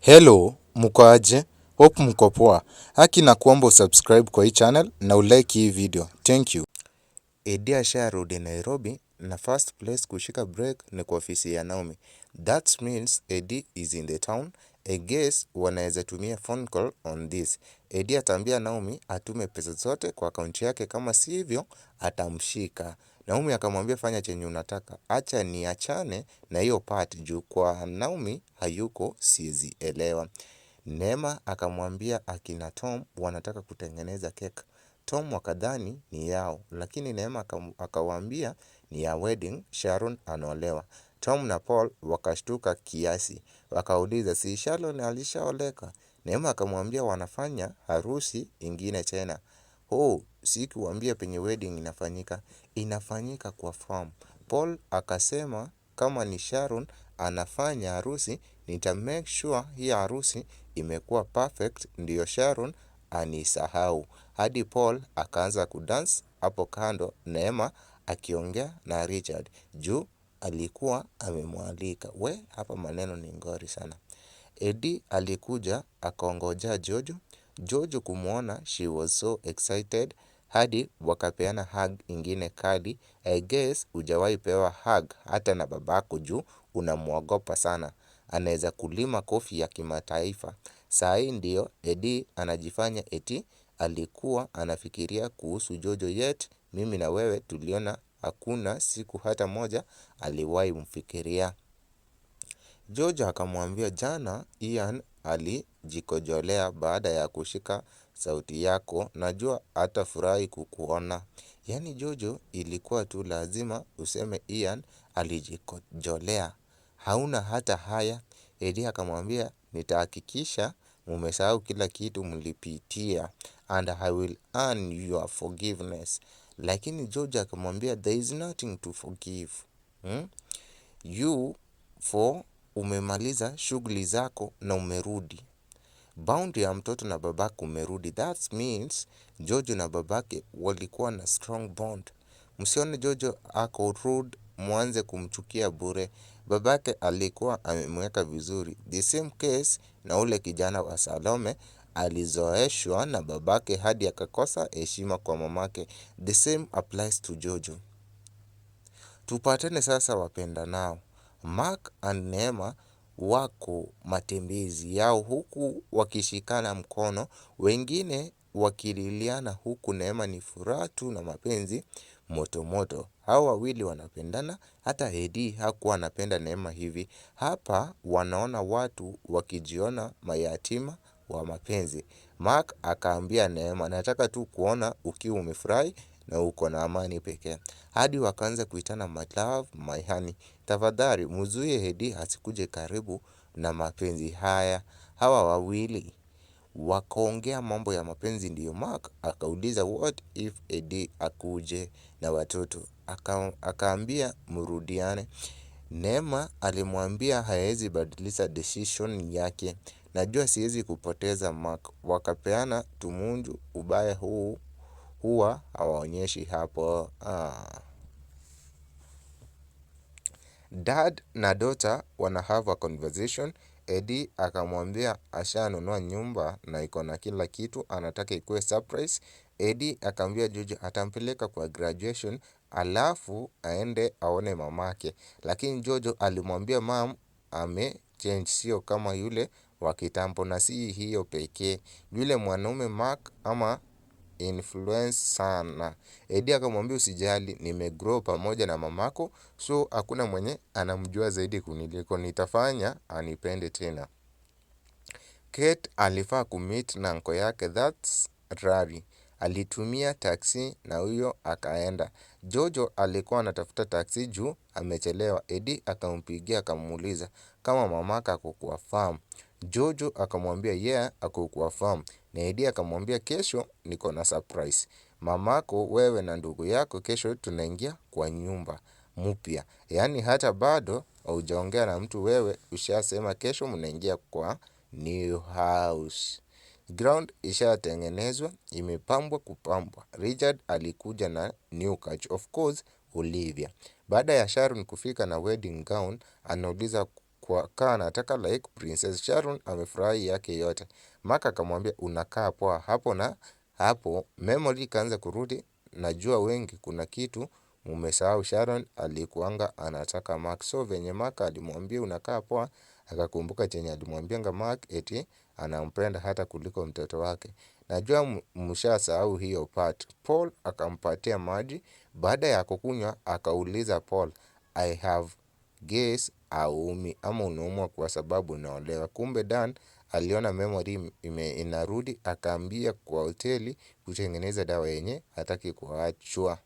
Hello, mko aje? Hope mko poa. Haki na kuomba usubscribe kwa hii channel na ulike hii video. Thank you. Eddie asharudi Nairobi na first place kushika break ni kwa ofisi ya Naomi. That means Eddie is in the town. I guess wanaweza tumia phone call on this. Eddie ataambia Naomi atume pesa zote kwa akaunti yake, kama sivyo atamshika. Naomi akamwambia fanya chenye unataka. Acha niachane na hiyo part juu kwa Naomi hayuko siezi elewa. Neema akamwambia akina Tom wanataka kutengeneza cake. Tom wakadhani ni yao, lakini Neema akawaambia ni ya wedding, Sharon anaolewa. Tom na Paul wakashtuka kiasi. Wakauliza si Sharon alishaoleka? Neema akamwambia wanafanya harusi ingine tena. Sikuwaambia penye wedding inafanyika. Inafanyika kwa farm. Paul akasema kama ni Sharon anafanya harusi, nita make sure hii harusi imekuwa perfect ndiyo Sharon anisahau. Hadi Paul akaanza kudance hapo kando, Neema akiongea na Richard juu alikuwa amemwalika. Hapa maneno ni ngori sana. Eddie alikuja akaongoja Jojo kumuona, she was so excited hadi wakapeana hug ingine kali. I guess hujawahi pewa hug hata na babako juu unamuogopa sana. Anaweza kulima kofi ya kimataifa. Saa hii ndio Eddie anajifanya eti alikuwa anafikiria kuhusu Jojo, yet mimi na wewe tuliona hakuna siku hata moja aliwahi mfikiria. Jojo akamwambia jana Ian alijikojolea baada ya kushika sauti yako, najua hatafurahi kukuona. Yaani Jojo ilikuwa tu lazima useme Ian alijikojolea. Hauna hata haya. Eddie akamwambia nitahakikisha mumesahau kila kitu mlipitia and I will earn your forgiveness. Lakini Jojo akamwambia there is nothing to forgive. You for umemaliza shughuli zako na umerudi. Bound ya mtoto na babake umerudi. That means Jojo na babake walikuwa na strong bond. Msione Jojo ako rude mwanze kumchukia bure. Babake alikuwa amemweka vizuri. The same case na ule kijana wa Salome, alizoeshwa na babake hadi akakosa heshima kwa mamake. The same applies to Jojo. Tupatane sasa wapendanao. Mark and Neema wako matembezi yao huku wakishikana mkono, wengine wakililiana huku Neema ni furaha tu na mapenzi moto moto. Hawa wawili wanapendana, hata Eddie hakuwa anapenda Neema hivi. Hapa wanaona watu wakijiona mayatima wa mapenzi. Mark akaambia Neema nataka tu kuona ukiwa umefurahi na uko na amani pekee. Hadi wakaanza kuitana my love, my honey. Tafadhali mzuie Eddie asikuje karibu na mapenzi haya. Hawa wawili wakaongea mambo ya mapenzi, ndiyo Mark akauliza what if Eddie akuje na watoto. Akaambia mrudiane. Neema alimwambia haezi badilisha decision yake. Najua siezi kupoteza Mark. Wakapeana tumunju, ubaya huu huwa hawaonyeshi hapo. Dad na daughter wana have a conversation. Eddie akamwambia ashanunua nyumba na iko na kila kitu, anataka ikuwe surprise. Eddie akamwambia Jojo atampeleka kwa graduation alafu aende aone mamake. Lakini Jojo alimwambia mom amechange, sio kama yule wa kitambo, na si hiyo pekee. Yule mwanaume Mark ama influence sana. Eddie akamwambia usijali, nimegrow pamoja na mamako, so hakuna mwenye anamjua zaidi kuniliko, nitafanya anipende tena. Kate alifaa kumeet na uncle yake, that's Rari. Alitumia taxi na huyo akaenda. Jojo alikuwa anatafuta taxi juu amechelewa. Eddie akampigia akamuuliza kama mamaka ako kwa farm. Jojo akamwambia yeah ako kwa farm. Na Eddie akamwambia kesho niko na surprise. Mamako wewe na ndugu yako kesho tunaingia kwa nyumba mpya. Yaani hata bado haujaongea na mtu, wewe ushasema kesho mnaingia kwa new house. Ground ishatengenezwa, imepambwa kupambwa. Richard alikuja na new couch, of course Olivia. Baada ya Sharon kufika na wedding gown, anauliza kwa kaa anataka like Princess Sharon amefurahi yake yote. Mark akamwambia unakaa poa hapo, na hapo memory ikaanza kurudi. Najua wengi kuna kitu mumesahau, Sharon alikuanga anataka Mark. So venye Mark alimwambia unakaa poa, akakumbuka chenye alimwambianga Mark eti anampenda hata kuliko mtoto wake. Najua mshasahau hiyo part. Paul akampatia maji. Baada ya kukunywa akauliza Paul, I have guess haumi ama unaumwa kwa sababu unaolewa. Kumbe Dan aliona memory inarudi, akaambia kwa hoteli kutengeneza dawa yenye hataki kuachwa.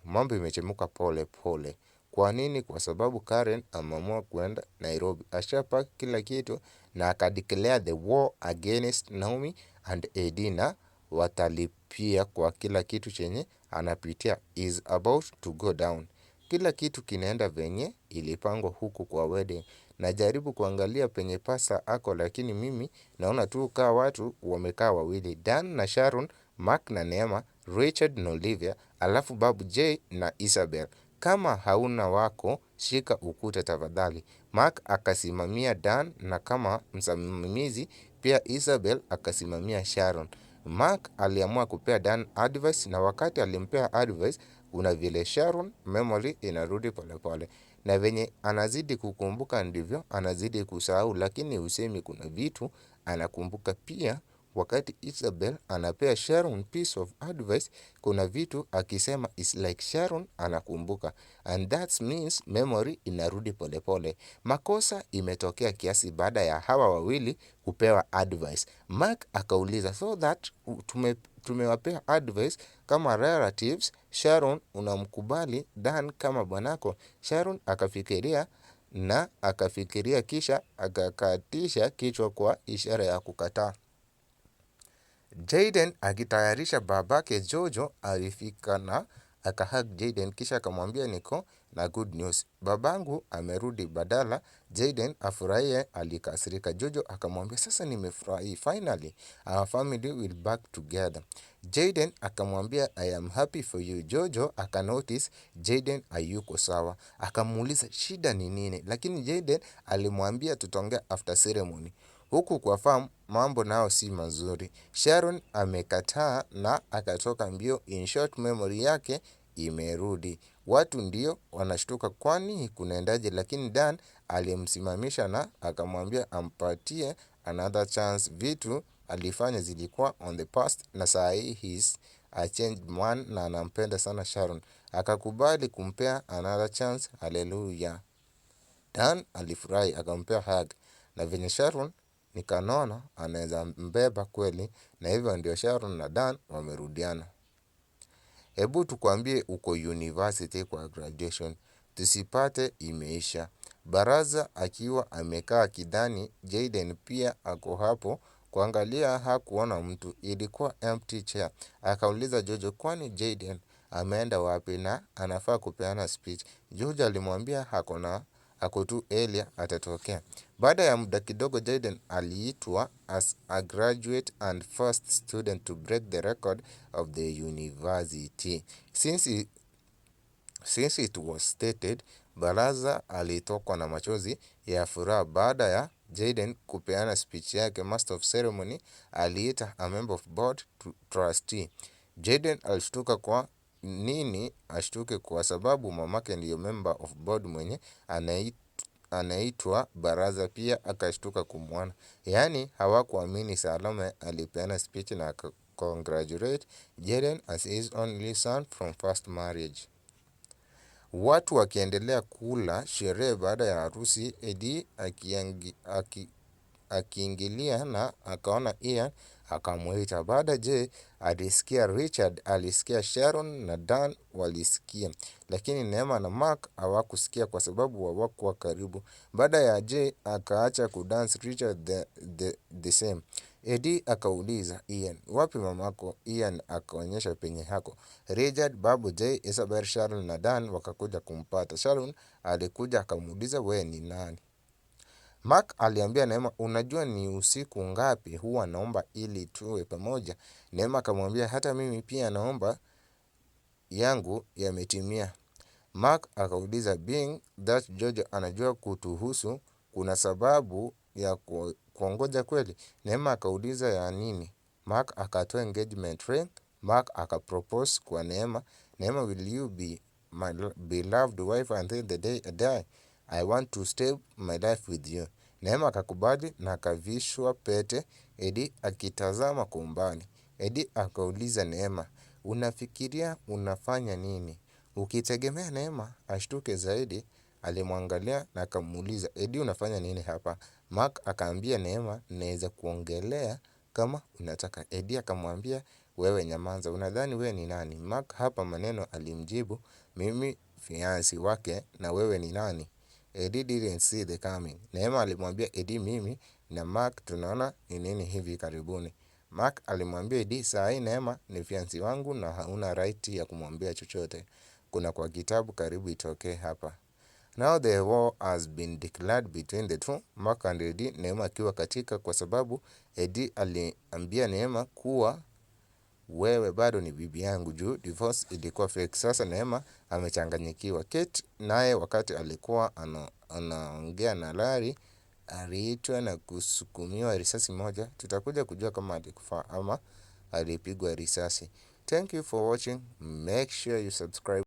Mambo imechemuka pole pole. Kwa nini? Kwa sababu Karen ameamua kwenda Nairobi. Ashapack kila kitu na akadeclare the war against Naomi and Eddie, na watalipia kwa kila kitu chenye anapitia. Is about to go down. Kila kitu kinaenda venye ilipangwa huku kwa wedding. Najaribu kuangalia penye pasa ako, lakini mimi naona tu kaa watu wamekaa wawili, Dan na Sharon, Mark na Neema, Richard na Olivia, alafu babu J na Isabel. Kama hauna wako, shika ukuta tafadhali. Mark akasimamia Dan na kama msimamizi, pia Isabel akasimamia Sharon. Mark aliamua kupea Dan advice, na wakati alimpea advice, kuna vile Sharon memory inarudi pole pole. Na venye anazidi kukumbuka ndivyo anazidi kusahau, lakini usemi kuna vitu anakumbuka pia. Wakati Isabel anapea Sharon piece of advice, kuna vitu akisema is like Sharon anakumbuka, and that means memory inarudi pole pole. Makosa imetokea kiasi baada ya hawa wawili kupewa advice. Mark akauliza, so that tumewapea advice kama relatives, Sharon unamkubali Dan kama bwanako? Sharon akafikiria kisha akakatisha kichwa kwa ishara ya kukataa. Jaden akitayarisha babake Jojo alifika na akahug Jaden kisha akamwambia niko na good news. Babangu amerudi. Badala Jaden afurahie alikasirika. Jojo akamwambia sasa nimefurahi, finally our family will back together. Jaden akamwambia I am happy for you. Jojo akanotice Jaden hayuko sawa, akamuuliza shida ni nini, lakini Jaden alimwambia tutaongea after ceremony. Huku kwa farm mambo nao si mazuri. Sharon amekataa na akatoka mbio. In short, memory yake imerudi. Watu ndio wanashtuka kwani kunaendaje, lakini Dan alimsimamisha na akamwambia ampatie another chance. Vitu alifanya zilikuwa on the past na saa hii he's a changed man na anampenda sana Sharon. Akakubali kumpea another chance. Hallelujah. Dan alifurahi akampea hug, na venye Sharon ni kanono anaweza mbeba kweli, na hivyo ndio Sharon na Dan wamerudiana. Hebu tukwambie uko university kwa graduation, tusipate imeisha. Baraza akiwa amekaa kidhani Jaden pia ako hapo, kuangalia hakuona mtu, ilikuwa empty chair. Akauliza Jojo kwani Jaden ameenda wapi na anafaa kupeana speech. Jojo alimwambia ako tu earlier atatokea. Baada ya muda kidogo Jaden aliitwa as a graduate and first student to break the record of the university. Since it was stated, baraza alitokwa na machozi ya furaha baada ya Jaden kupeana speech yake. Master of ceremony aliita a member of board trustee. Jaden alishtuka. Kwa nini ashtuke? Kwa sababu mamake ndiyo member of board mwenye anaitwa baraza, pia akashtuka kumwona. Yaani hawakuamini Salome alipeana speech na congratulate Jaden as his only son from first marriage. Watu wakiendelea kula sherehe baada ya harusi, Eddie akiingilia na akaona Ian akamuita. Baada alisikia Richard, alisikia Sharon na Dan walisikia, lakini Neema na Mark hawakusikia kwa sababu hawakuwa karibu. Baada ya akaacha kudance, Richard the same. Eddie akauliza Ian, wapi mamako? Ian akaonyesha penye hako. Richard, babu Isabel, Sharon na Dan wakakuja kumpata. Sharon alikuja akamuuliza we ni nani? Mark aliambia Neema, unajua ni usiku ngapi? Huwa naomba ili tuwe pamoja. Neema akamwambia hata mimi pia naomba yangu yametimia. Mark akauliza being that George anajua kutuhusu, kuna sababu ya kuongoja kweli? Neema akauliza ya nini? Mark akatoa engagement ring. Mark akapropose kwa Neema. Neema, will you be my beloved wife until the day I die? I want to stay my life with you. Neema akakubali na akavishwa pete. Eddie akitazama kwa umbali. Eddie akauliza Neema, unafikiria unafanya nini? Ukitegemea Neema ashtuke zaidi, alimwangalia na akamuuliza, Eddie, unafanya nini hapa? Mark akaambia Neema, naweza kuongelea kama unataka. Eddie akamwambia, wewe nyamaza, unadhani wewe ni nani? Mark hapa maneno alimjibu, mimi fiancé wake, na wewe ni nani? Eddie didn't see the coming. Neema alimwambia Eddie, mimi na Mark tunaona ni nini hivi karibuni. Mark alimwambia Eddie, saa hii Neema ni fiancé wangu na hauna right ya kumwambia chochote. Kuna kwa kitabu karibu itokee hapa. Now the war has been declared between the two, Mark and Eddie. Neema akiwa katika kwa sababu Eddie aliambia Neema kuwa wewe bado ni bibi yangu, juu divorce ilikuwa fake. Sasa Neema amechanganyikiwa. Kate naye wakati alikuwa anaongea na Larry aliitwa na kusukumiwa risasi moja. Tutakuja kujua kama alikufa ama alipigwa risasi. Thank you for watching. Make sure you subscribe.